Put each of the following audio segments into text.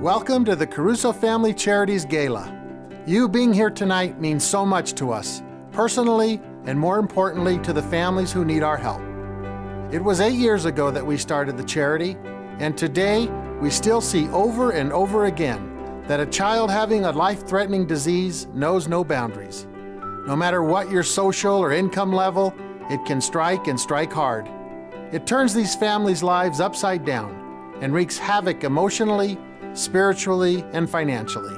Welcome to the Caruso Family Charities Gala. You being here tonight means so much to us, personally and more importantly to the families who need our help. It was 8 years ago that we started the charity, and today we still see over and over again that a child having a life-threatening disease knows no boundaries. No matter what your social or income level, it can strike and strike hard. It turns these families' lives upside down and wreaks havoc emotionally, spiritually, and financially.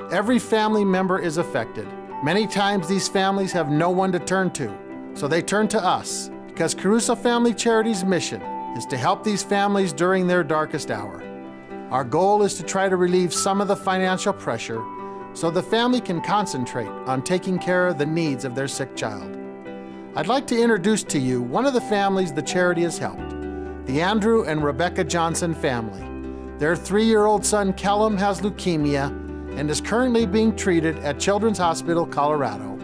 Every family member is affected. Many times these families have no one to turn to, so they turn to us, because Caruso Family Charities' mission is to help these families during their darkest hour. Our goal is to try to relieve some of the financial pressure so the family can concentrate on taking care of the needs of their sick child. I'd like to introduce to you one of the families the charity has helped, the Andrew and Rebecca Johnson family. Their 3-year-old son, Kellum, has leukemia and is currently being treated at Children's Hospital, Colorado.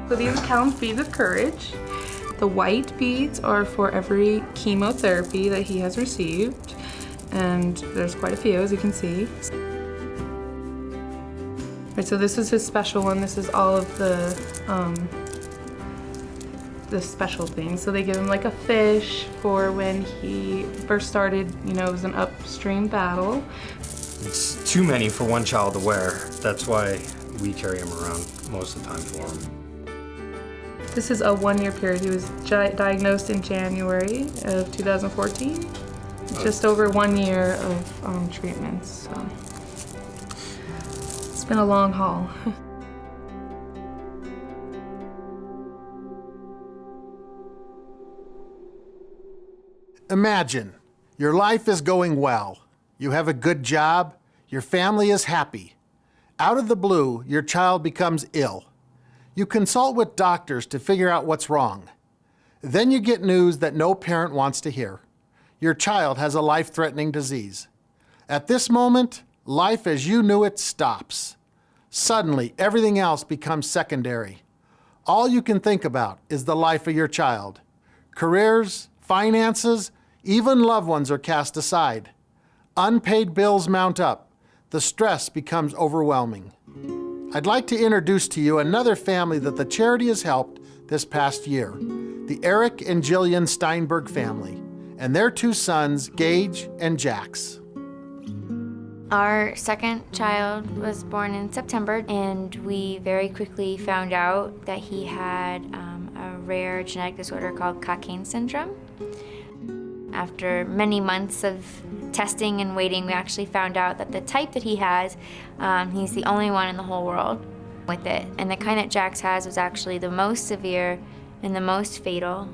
So these are Kellum's beads of courage. The white beads are for every chemotherapy that he has received, and there's quite a few, as you can see. Right, so this is his special one. This is all of the special things. So they give him like a fish for when he first started, you know, it was an upstream battle. It's too many for one child to wear. That's why we carry him around most of the time for him. This is a 1-year period. He was diagnosed in January of 2014. Just over 1 year of treatments. So it's been a long haul. Imagine, your life is going well. You have a good job, your family is happy. Out of the blue, your child becomes ill. You consult with doctors to figure out what's wrong. Then you get news that no parent wants to hear. Your child has a life-threatening disease. At this moment, life as you knew it stops. Suddenly, everything else becomes secondary. All you can think about is the life of your child. Careers, finances, even loved ones are cast aside. Unpaid bills mount up. The stress becomes overwhelming. I'd like to introduce to you another family that the charity has helped this past year, the Eric and Jillian Steinberg family, and their 2 sons, Gage and Jax. Our second child was born in September, and we very quickly found out that he had a rare genetic disorder called Cockayne syndrome. After many months of testing and waiting, we actually found out that the type that he has, he's the only one in the whole world with it. And the kind that Jax has was actually the most severe and the most fatal.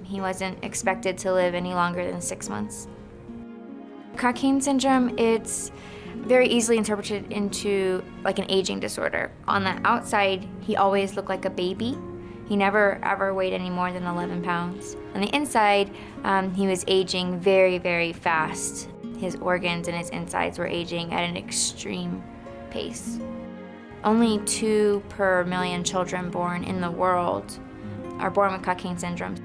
He wasn't expected to live any longer than 6 months. Cockayne syndrome, it's very easily interpreted into like an aging disorder. On the outside, he always looked like a baby. He never ever weighed any more than 11 pounds. On the inside, he was aging very, very fast. His organs and his insides were aging at an extreme pace. Only 2 per million children born in the world are born with Cockayne syndrome.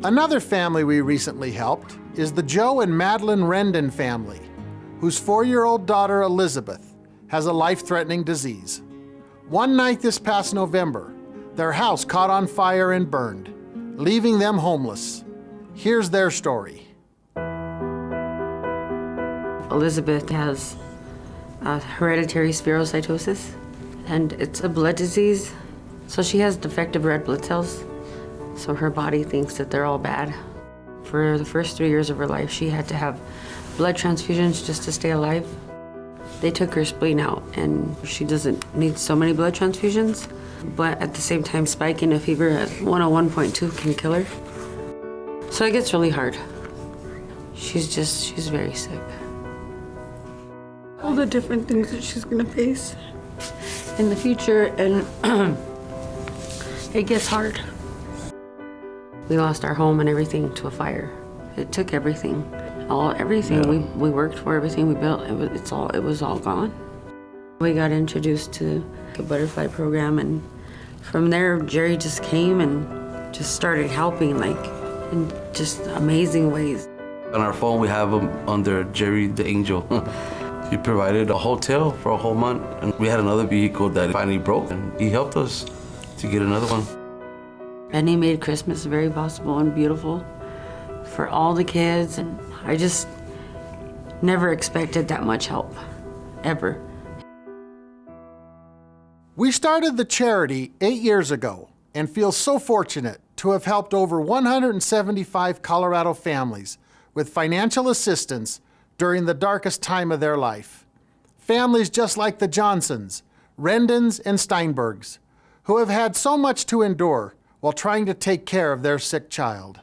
Another family we recently helped is the Joe and Madeline Rendon family, whose 4-year-old daughter, Elizabeth, has a life-threatening disease. One night this past November, their house caught on fire and burned, leaving them homeless. Here's their story. Elizabeth has hereditary spherocytosis, and it's a blood disease. So she has defective red blood cells, so her body thinks that they're all bad. For the first 3 years of her life, she had to have blood transfusions just to stay alive. They took her spleen out, and she doesn't need so many blood transfusions, but at the same time, spiking a fever at 101.2 can kill her. So it gets really hard. She's very sick. All the different things that she's gonna face in the future, and it gets hard. We lost our home and everything to a fire. It took everything. Everything we worked for, everything we built, it was all gone. We got introduced to the butterfly program, and from there, Jerry just came and just started helping like in just amazing ways. On our phone, we have him under Jerry the Angel. He provided a hotel for a whole month, and we had another vehicle that finally broke, and he helped us to get another one. And he made Christmas very possible and beautiful for all the kids, and I just never expected that much help, ever. We started the charity 8 years ago and feel so fortunate to have helped over 175 Colorado families with financial assistance during the darkest time of their life. Families just like the Johnsons, Rendons, and Steinbergs, who have had so much to endure while trying to take care of their sick child.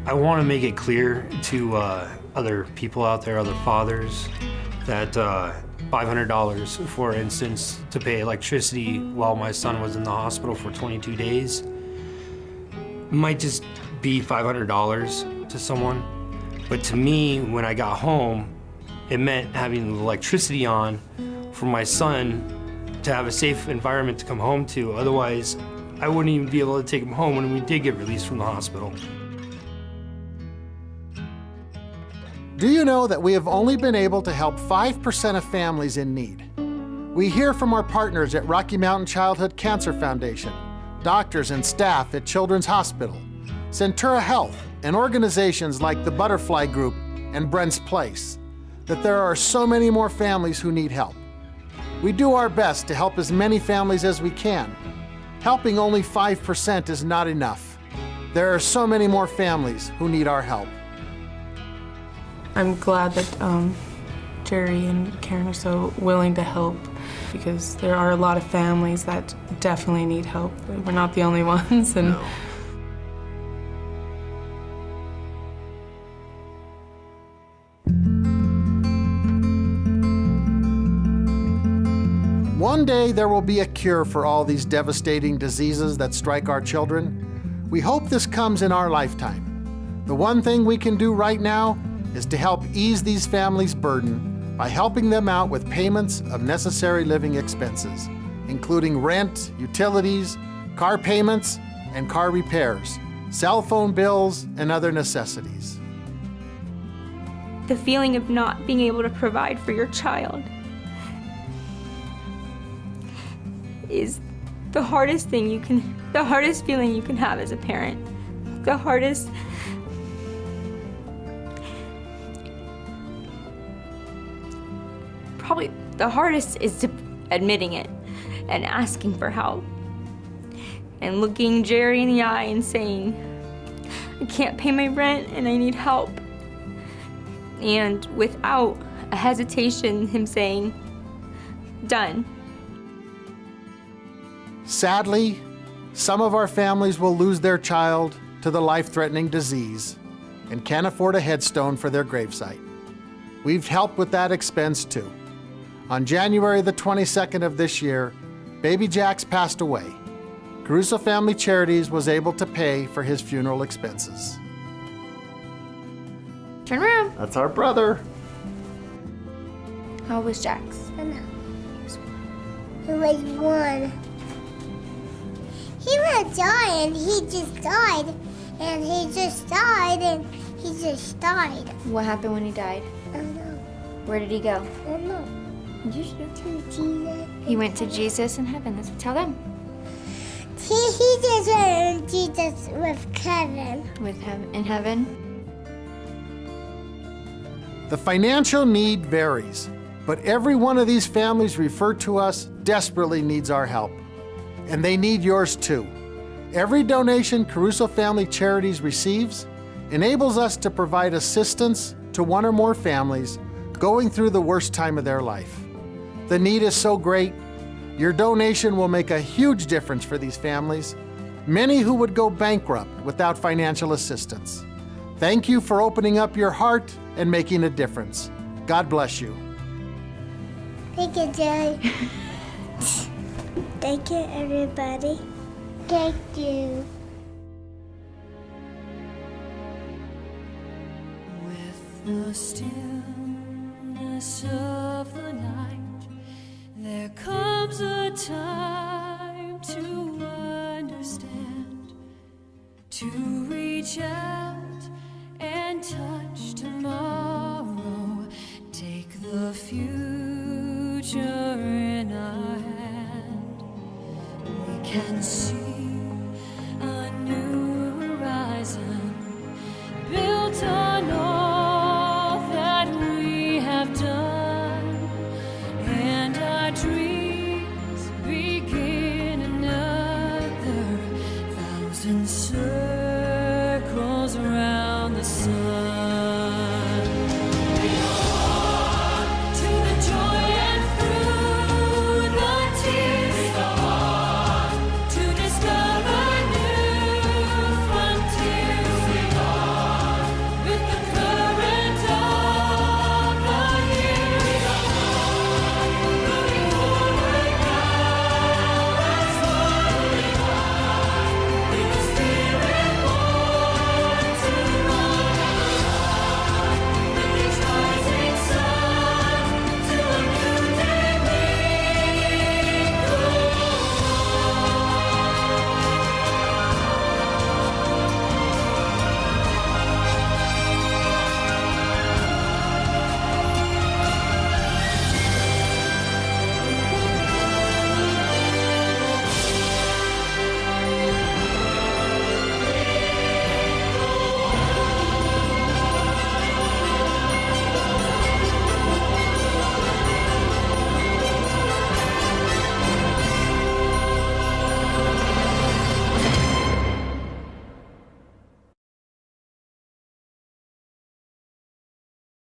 I want to make it clear to other people out there, other fathers, that $500, for instance, to pay electricity while my son was in the hospital for 22 days might just be $500 to someone. But to me, when I got home, it meant having the electricity on for my son to have a safe environment to come home to. Otherwise, I wouldn't even be able to take him home when we did get released from the hospital. Do you know that we have only been able to help 5% of families in need? We hear from our partners at Rocky Mountain Childhood Cancer Foundation, doctors and staff at Children's Hospital, Centura Health, and organizations like the Butterfly Group and Brent's Place, that there are so many more families who need help. We do our best to help as many families as we can. Helping only 5% is not enough. There are so many more families who need our help. I'm glad that Jerry and Karen are so willing to help, because there are a lot of families that definitely need help. We're not the only ones. And No. One day there will be a cure for all these devastating diseases that strike our children. We hope this comes in our lifetime. The one thing we can do right now is to help ease these families' burden by helping them out with payments of necessary living expenses, including rent, utilities, car payments, and car repairs, cell phone bills, and other necessities. The feeling of not being able to provide for your child is the hardest feeling you can have as a parent. Probably the hardest is admitting it and asking for help and looking Jerry in the eye and saying, I can't pay my rent and I need help. And without a hesitation, him saying, done. Sadly, some of our families will lose their child to the life-threatening disease and can't afford a headstone for their gravesite. We've helped with that expense too. On January the 22nd of this year, baby Jax passed away. Caruso Family Charities was able to pay for his funeral expenses. Turn around. That's our brother. How was Jax? He was one. He was dying. He just died. And he just died. And he just died. What happened when he died? I don't know. Where did he go? I don't know. You should. To Jesus. He went to Jesus in heaven. Tell them. He just went to Jesus with Kevin. With him in heaven. The financial need varies, but every one of these families referred to us desperately needs our help. And they need yours too. Every donation Caruso Family Charities receives enables us to provide assistance to one or more families going through the worst time of their life. The need is so great, your donation will make a huge difference for these families, many who would go bankrupt without financial assistance. Thank you for opening up your heart and making a difference. God bless you. Thank you, Jerry. Thank you, everybody. Thank you. With the stillness of the night, there comes a time to understand reach out and touch tomorrow. Take the future in our hand. We can see